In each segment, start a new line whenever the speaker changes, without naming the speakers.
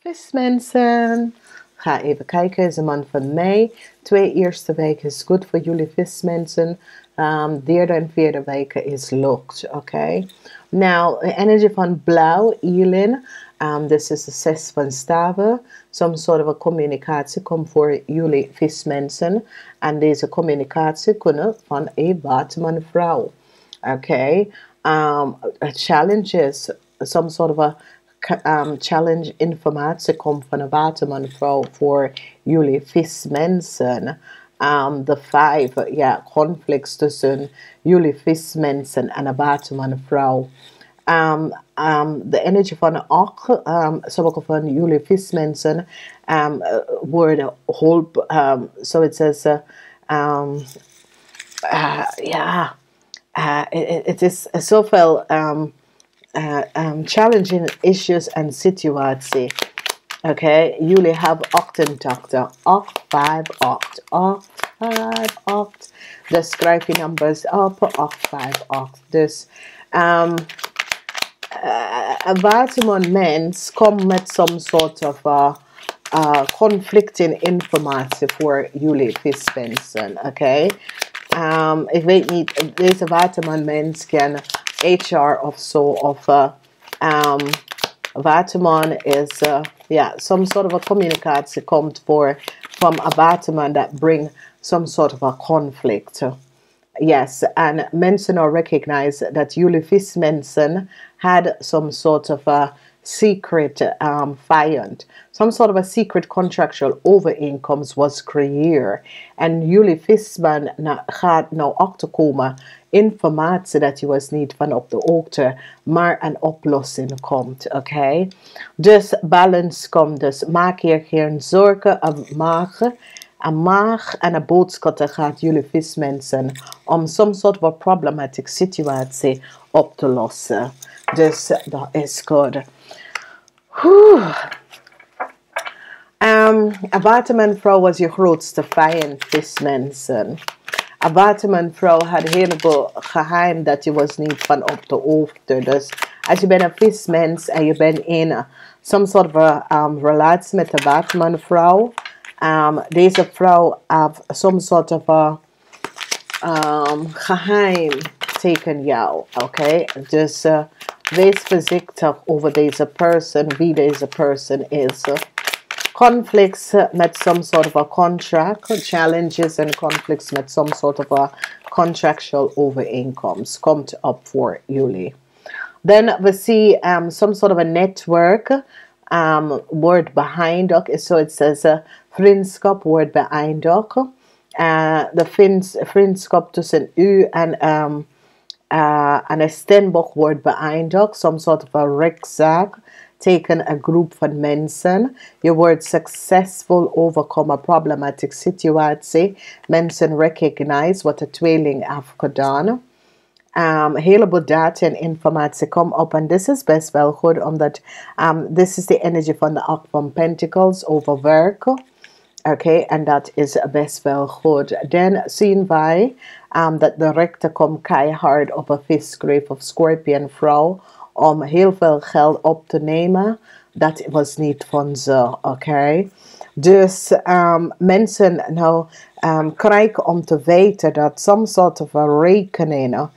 Vismensen. Ga even kijken, is de maand van mei. 2 eerste weken is goed voor jullie vismensen. Derde en vierde weken is lucht, oké. Nou, de energie van blauw, Elin. This is de 6 van staven. Some sort of a communicatie komt voor jullie vismensen. En deze communicatie kunnen van een waterman vrouw. Oké. Challenges, some sort of a challenge informatie komt van een watermanvrouw voor jullie vismensen. De 5, ja, conflicts tussen jullie vismensen en een watermanvrouw. De energie van de 8, sommige van jullie vismensen worden hulp, so it says, ja, het is zoveel challenging issues en situatie. Oké, jullie hebben 88. 8, 5, 8. 8, 5, 8. Dus schrijf je numbers op. 8, 5, 8. Dus een waterman mens komt met some sort of conflicting informatie voor jullie vismensen. Oké. Ik weet niet, deze waterman mens kan HR of zo, of waterman is, some sort of a communicatie komt voor from a waterman that bring some sort of a conflict. Yes, and mensen now recognize that jullie vismensen had some sort of a secret vijand. Some sort of a secret contractual overeenkomst was creëerd. En jullie visman gaat nou achterkomen informatie dat je was niet van op de hoogte, maar een oplossing komt. Oké? Dus balance komt. Dus maak je geen zorgen. Een maag en een boodschap gaat jullie vismensen om some sort of a problematic situatie op te lossen. Dus dat is goed. Een watermanvrouw was je grootste vijand, vismensen. Een watermanvrouw had een heleboel geheim dat je was niet van op de hoogte. Dus als je bent een vismens en je bent in some sort of a relatie met een watermanvrouw. Deze vrouw heeft some sort of a geheim tegen jou. Oké? Dus wees voorzichtig over deze persoon, wie deze persoon is. Conflicts met some sort of a contract, challenges and conflicts met some sort of a contractual overeenkomst komt op voor jullie. Then we see some sort of a network word behind ook. So it says vriendschap word behind ook. De vriendschap tussen u en een steenbok wordt beëindigd. Some sort of a rechtszaak tegen een groep van mensen. Je wordt succesvol overkomen een problematic situatie. Mensen recognize wat de tweeling heeft gedaan. Heleboel data en informatie komt op en dit is best wel goed omdat this is the energy van de 8 van Pentacles over werken. Oké, en dat is best wel goed. Dan zien wij dat de rechter komt keihard op een visgreep of scorpion vrouw om heel veel geld op te nemen. Dat was niet van ze, oké. Dus mensen nou krijgen om te weten dat some sort of a rekening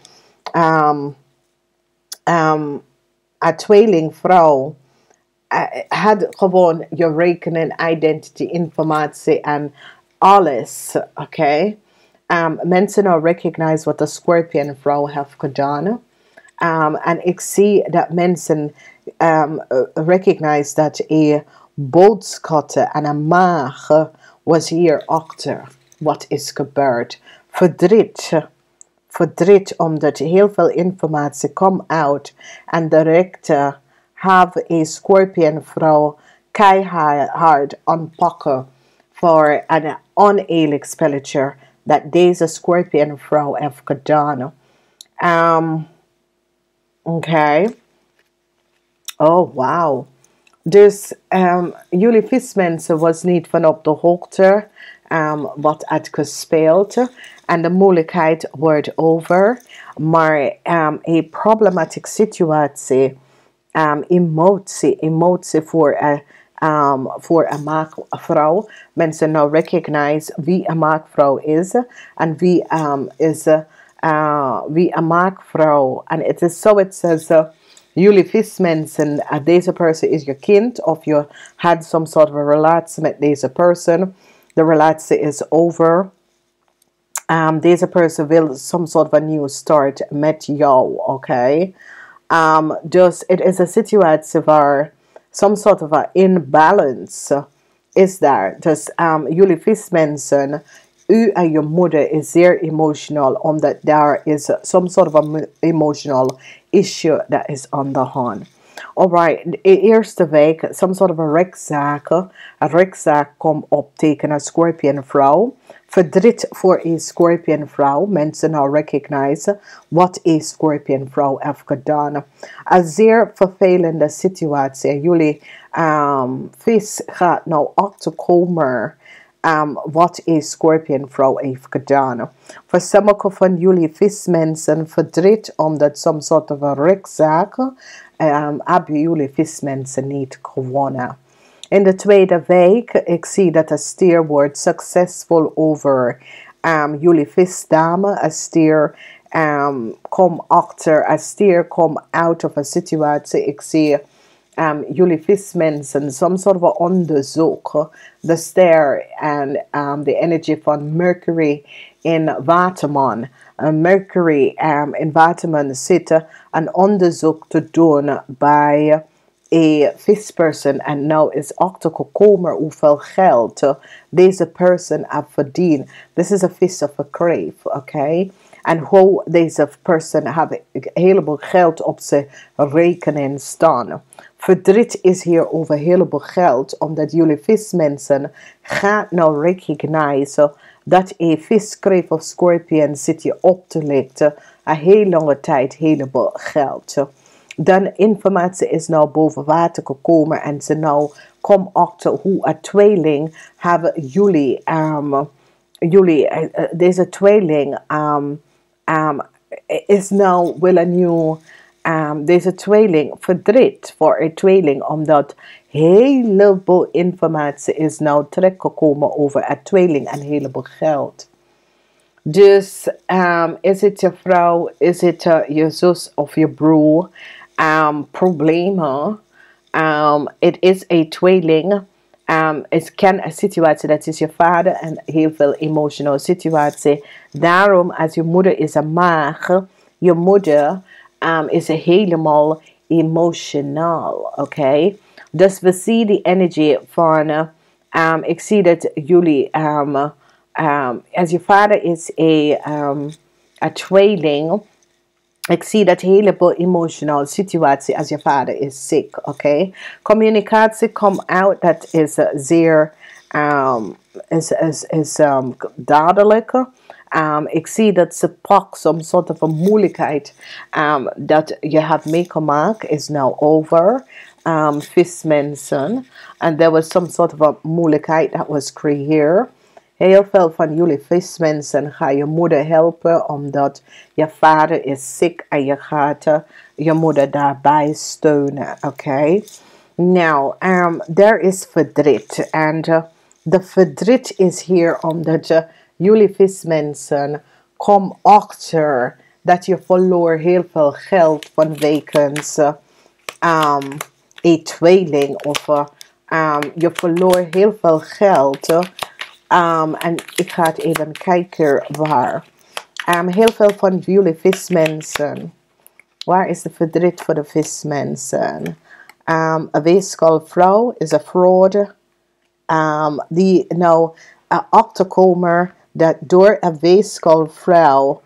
een tweelingvrouw had gewoon je rekening, identity, informatie en alles, oké. Mensen nou recognize wat de scorpion vrouw heeft gedaan. En ik zie dat mensen recognize dat een boodschap en een maag was hier achter wat is gebeurd. Verdriet omdat heel veel informatie komt uit en de rechter heeft een scorpion vrouw keihard aanpakken voor een oneerlijk spelletje dat deze scorpion vrouw heeft gedaan. Oké. Oh, wow. Dus jullie vismensen was niet van op de hoogte wat had gespeeld. En de moeilijkheid wordt over. Maar een problematieke situatie, emotie voor voor een maakvrouw. Mensen nou recognize wie een maakvrouw is en wie wie een maakvrouw. En het is zo, het says, jullie vismensen, deze persoon is je kind of je had some sort of a relatie met deze persoon. De relatie is over. Deze persoon wil some sort of a new start met jou, oké? Dus het is een situatie waar some sort of a imbalance is daar. Dus jullie vismensen, u en je moeder is zeer emotional, omdat daar is some sort of a emotional issue dat is aan de hand. Alright, de eerste week, some sort of a rechtszaak. Een rechtszaak komt op tegen een Scorpion vrouw. Verdriet voor een Scorpion vrouw. Mensen nou recognize wat een Scorpion vrouw heeft gedaan. Een zeer vervelende situatie. Jullie vis gaat nou achterkomen wat een Scorpion vrouw heeft gedaan. Voor sommige van jullie vismensen verdriet omdat some sort of a rechtszaak hebben jullie vismensen niet gewonnen. In de tweede week, ik zie dat de stier wordt succesvol over jullie visdame. Een stier komt achter, een stier komt out of een situatie. Ik zie jullie vismensen, some sort of onderzoek. De ster en de energie van Mercury in Waterman. Mercury in Waterman zitten een onderzoek te doen bij een visperson en nou is achtergekomen hoeveel geld deze persoon heeft verdiend. This is a vis of a crave, oké? En hoe deze persoon heeft een heleboel geld op zijn rekening staan. Verdriet is hier over een heleboel geld, omdat jullie vismensen gaan nou recognize dat een viskreef of scorpion zit je op te lichten een heel lange tijd heleboel geld. Dan informatie is nou boven water gekomen en ze nou komen achter hoe een tweeling hebben jullie, deze tweeling is nou wel een nieuw, deze tweeling verdriet voor een tweeling omdat heleboel informatie is nou terechtgekomen over een tweeling en heleboel geld. Dus is het je vrouw, is het je zus of je broer? Problemen. Het is een tweeling. Het kan een situatie dat is je vader en heel veel emotionele situatie. Daarom als je moeder is een maag, je moeder is helemaal emotioneel, oké? Dus we zien die energie van, ik zie dat jullie, als je vader is een tweeling, ik zie dat heleboel emotionele situatie als je vader is ziek, oké? Communicatie komt uit, dat is zeer duidelijk. Ik zie dat ze pak some sort of een moeilijkheid dat je hebt meegemaakt is nou over. Vismensen. And there was some sort of a moeilijkheid that was creëerd. Heel veel van jullie vismensen gaan je moeder helpen omdat je vader is ziek en je gaat je moeder daarbij steunen, oké? Nou, er is verdriet en de verdriet is hier omdat jullie vismensen komen achter dat je verloor heel veel geld vanwege een tweeling of je verloor heel veel geld. En ik ga het even kijken waar. Heel veel van jullie vismensen. Waar is de verdriet voor de vismensen? Een weeskaalvrouw is een fraud. Die nou achterkomen dat door een weeskaalvrouw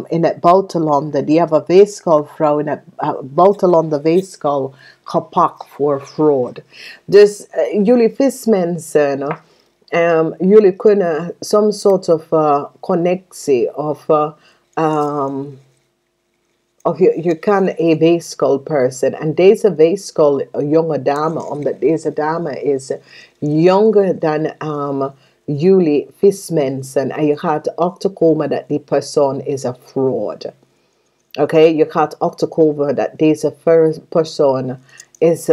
in het buitenland, die hebben een weeskaalvrouw in het buitenland weeskaal gepakt voor fraud. Dus jullie vismensen, jullie kunnen some sort of connectie of je kan een weeskaal person en deze weeskaal jonge dame, omdat deze dame is jonger dan jullie vismensen en je gaat achterkomen dat die persoon is een fraud. Oké, je gaat achterkomen dat deze persoon is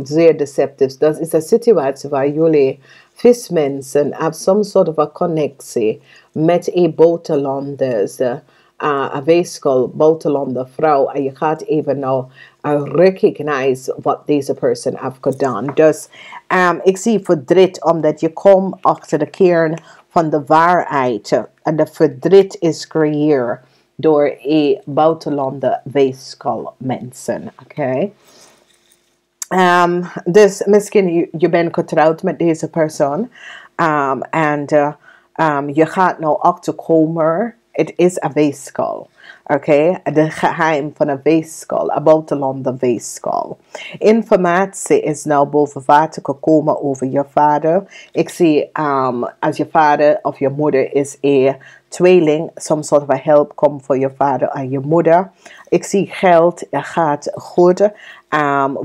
zeer deceptive. Dus is een situatie waar jullie vismensen have some sort of a connectie met een buitenlanders, een weeskal buitenlander vrouw. En je gaat even nou recognize wat deze person heeft gedaan. Dus ik zie verdriet omdat je komt achter de kern van de waarheid. En de verdriet is gecreëerd door een buitenlander weeskal mensen. Oké. Dus misschien je bent getrouwd met deze persoon. En je gaat nou achterkomen. Het is een weeskal. Oké, de geheim van een weeskal, een buitenlander weeskal. Informatie is nou boven water gekomen over je vader. Ik zie als je vader of je moeder is een tweeling, some sort of a help komt voor je vader en je moeder. Ik zie geld gaat goed,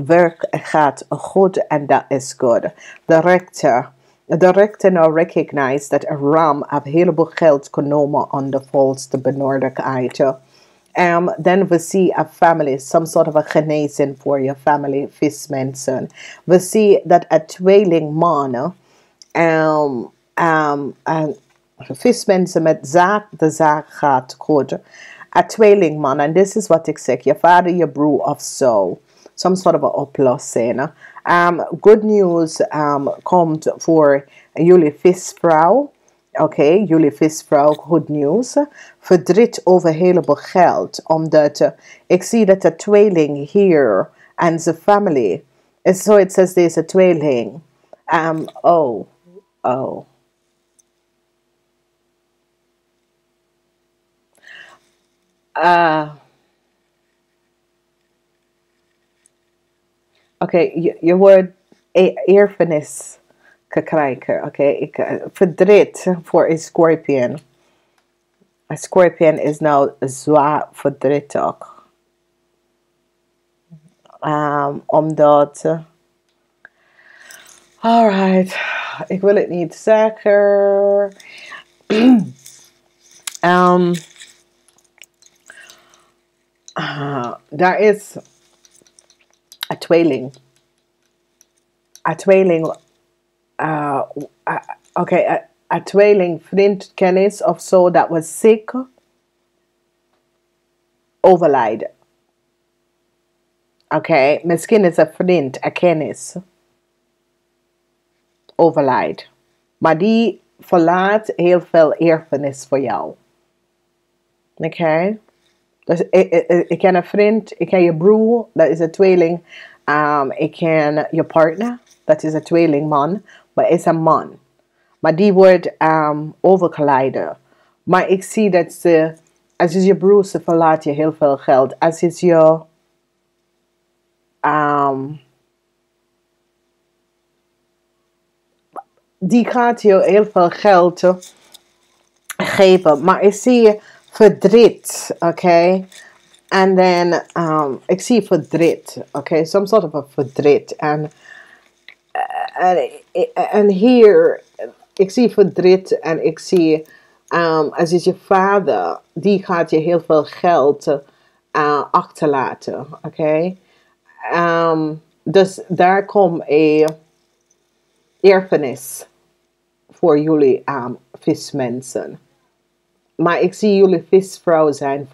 werk gaat goed en dat is goed. De rechter nou recognize dat een ram een heleboel geld genomen aan de volste benodigdheid. Dan we zien a family, some sort of a genezing voor je family, vismensen. We zien dat een tweeling man, vismensen met zaak, de zaak gaat goed. Een tweeling man, en dit is wat ik zeg, je vader, je broer of zo. Some sort of a oplossing. Good news komt voor jullie visvrouw. Oké, jullie visvrouw, good news. Verdriet over een heleboel geld. Omdat ik zie dat de tweeling hier en zijn family. So it says deze tweeling. Oh. Oké, je wordt erfenis krijgen. Oké, verdriet voor een scorpion. Een scorpion is nou zwaar verdrietig. Omdat... Alright, ik wil het niet zeggen. Daar is een tweeling. Een tweeling... een tweeling vriend, kennis of zo dat was ziek, overlijden. Oké, misschien is een vriend, een kennis, overlijdt. Maar die verlaat heel veel erfenis voor jou. Oké. Dus ik ken een vriend, ik ken je broer, dat is een tweeling. Ik ken je partner, dat is een tweelingman, maar is een man. Maar die wordt overgeleid. Maar ik zie dat ze, als is je broer, ze verlaat je heel veel geld. Als is je die gaat je heel veel geld geven. Maar ik zie verdriet, oké. En dan, ik zie verdriet, oké. Some sort of a verdriet. En hier, ik zie verdriet en ik zie, als is je vader, die gaat je heel veel geld achterlaten, oké. Dus daar komt een erfenis voor jullie vismensen. Maar ik zie jullie visvrouw zijn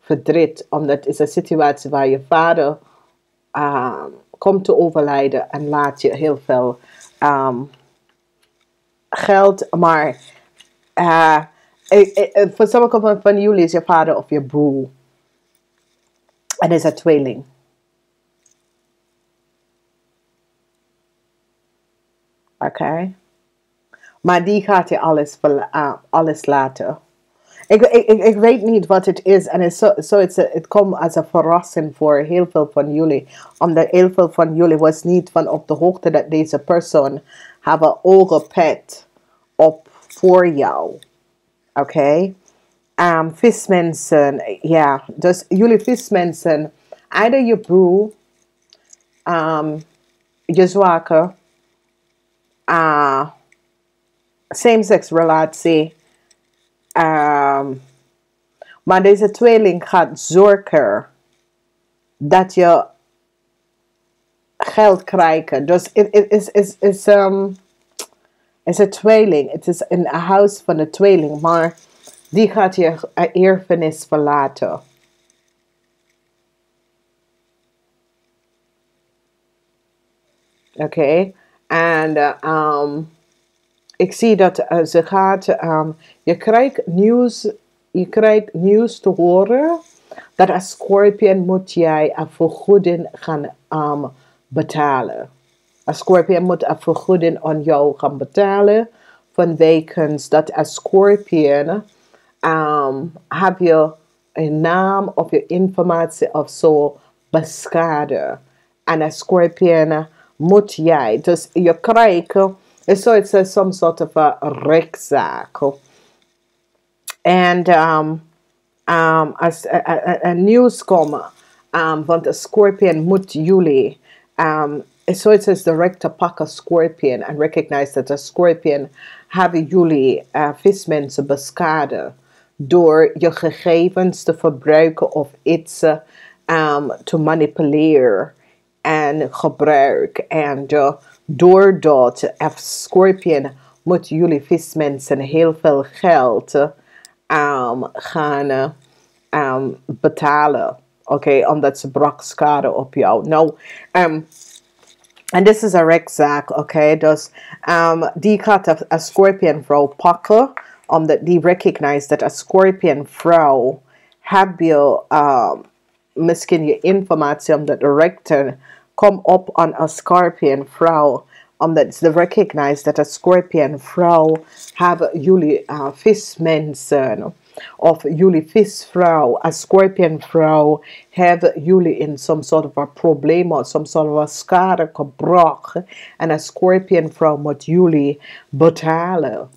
verdriet, omdat het is een situatie waar je vader komt te overlijden en laat je heel veel geld. Maar voor sommige van jullie is je vader of je broer. En is een tweeling. Oké. Maar die gaat je alles laten. Ik weet niet wat het is. En het komt als een verrassing voor heel veel van jullie. Omdat heel veel van jullie was niet van op de hoogte dat deze persoon hebben oogepet op voor jou. Oké. Vismensen. Ja. Dus jullie vismensen. Either je broer. Je zwakke. Same-sex relatie. Maar deze tweeling gaat zorgen dat je geld krijgen. Dus is een tweeling. Het is een huis van een tweeling. Maar die gaat je erfenis verlaten. Oké. En ik zie dat ze gaat... je krijgt nieuws te horen. Dat als Scorpion moet jij een vergoeding gaan betalen. Een Scorpion moet een vergoeding aan jou gaan betalen. Vanwege dat als Scorpion heb je een naam of je informatie of zo beschadigd. En als Scorpion moet jij. Dus je krijgt zoiets some sort of a rechtszaak. En als nieuws komen, want de Scorpion moet jullie, zoiets als direct te pakken Scorpion en recognize dat de Scorpion hebben jullie vismensen beschadigd door je gegevens te verbruiken of iets te manipuleren en gebruik. En doordat Scorpion moet jullie vismensen heel veel geld gaan betalen. Oké, omdat ze brak schade op jou. Nou, en dit is een rechtszaak, oké. Dus die gaat een Scorpion vrouw pakken, omdat die recognize dat een Scorpion vrouw heb je misschien je informatie omdat de rechter komt op aan een Scorpion vrouw, omdat ze recognize dat een Scorpion vrouw hebben jullie vismensen of jullie visvrouw, een Scorpion vrouw hebben jullie in some sort of a probleem of some sort of a schade gebracht en een Scorpion vrouw moet jullie betalen.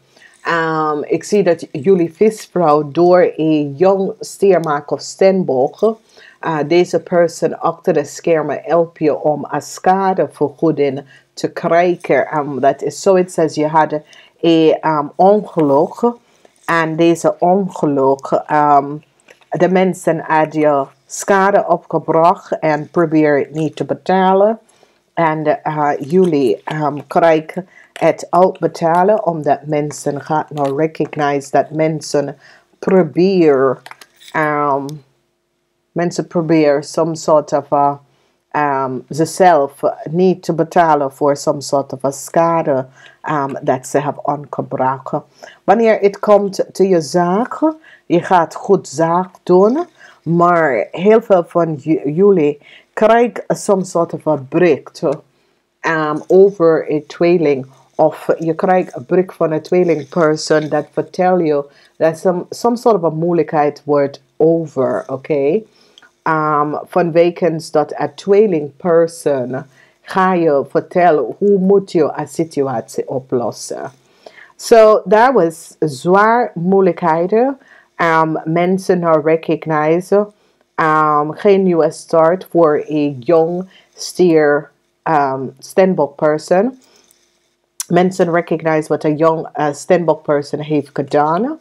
Ik zie dat jullie visvrouw door een jong stiermaker of steenbok deze persoon achter de schermen helpt je om een schadevergoeding te krijgen. Dat is zoiets als je had een ongeluk. En deze ongeluk, de mensen hadden je schade opgebracht en probeer het niet te betalen. En jullie krijgen het uitbetalen omdat mensen gaan nou recognize dat mensen proberen some sort of zichzelf niet te betalen voor some sort of schade dat ze hebben aangebracht. Wanneer het komt to je zaak, je gaat goed zaak doen, maar heel veel van jullie krijgen some sort of a break over een tweeling. Of je krijgt een bericht van een tweelingperson dat vertelt je dat some sort of a moeilijkheid wordt over, oké? Vanwege dat een tweelingperson ga je vertellen hoe moet je een situatie oplossen. So, daar was zwaar moeilijkheden. Mensen recognize geen nieuwe start voor een jong steenbok person. Mensen recognize wat een jong steenbok person heeft gedaan.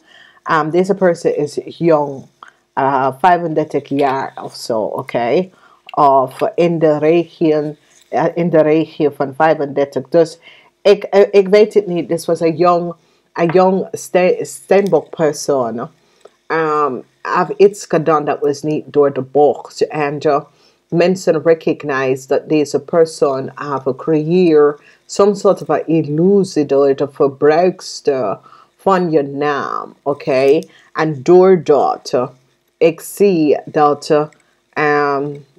Deze person is jong. 35 jaar of zo, oké? Of in de regio van 35. Dus ik weet het niet. Dit was een jong steenbok persoon. Have iets gedaan dat was niet door de bocht. En mensen recognize dat deze persoon heeft gecreëerd some sort of illusie door de verbruikster van je naam, oké? En doordat ik zie dat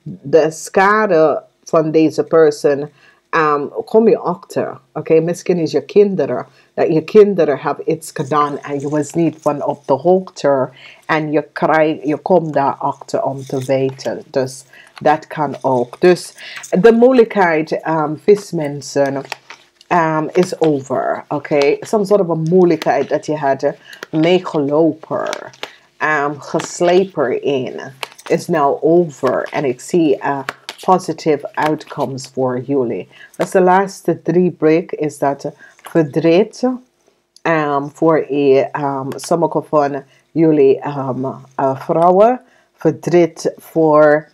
de schade van deze persoon kom je achter. Oké, misschien is je kinderen. Dat je kinderen hebben iets gedaan en je was niet van op de hoogte. En je komt daar achter om te weten. Dus dat kan ook. Dus de moeilijkheid, vismensen, is over. Oké, some sort of a moeilijkheid dat je had meegelopen. Geslepen in is now over en ik zie positive outcomes voor jullie. Dus de laatste 3 break is dat verdriet voor sommige van jullie vrouwen, verdriet voor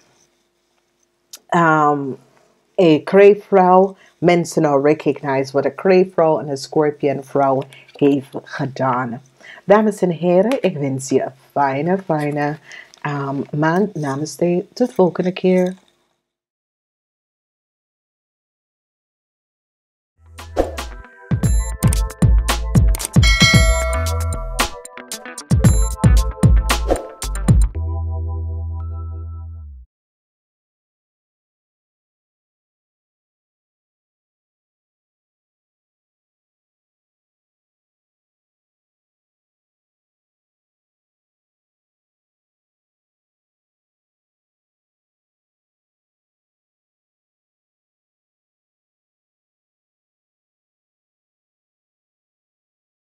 een kreefvrouw. Mensen nou recognize wat een kreefvrouw en een scorpionvrouw heeft gedaan. Dames en heren, ik wens je een fijne maand. Namaste. Tot volgende keer.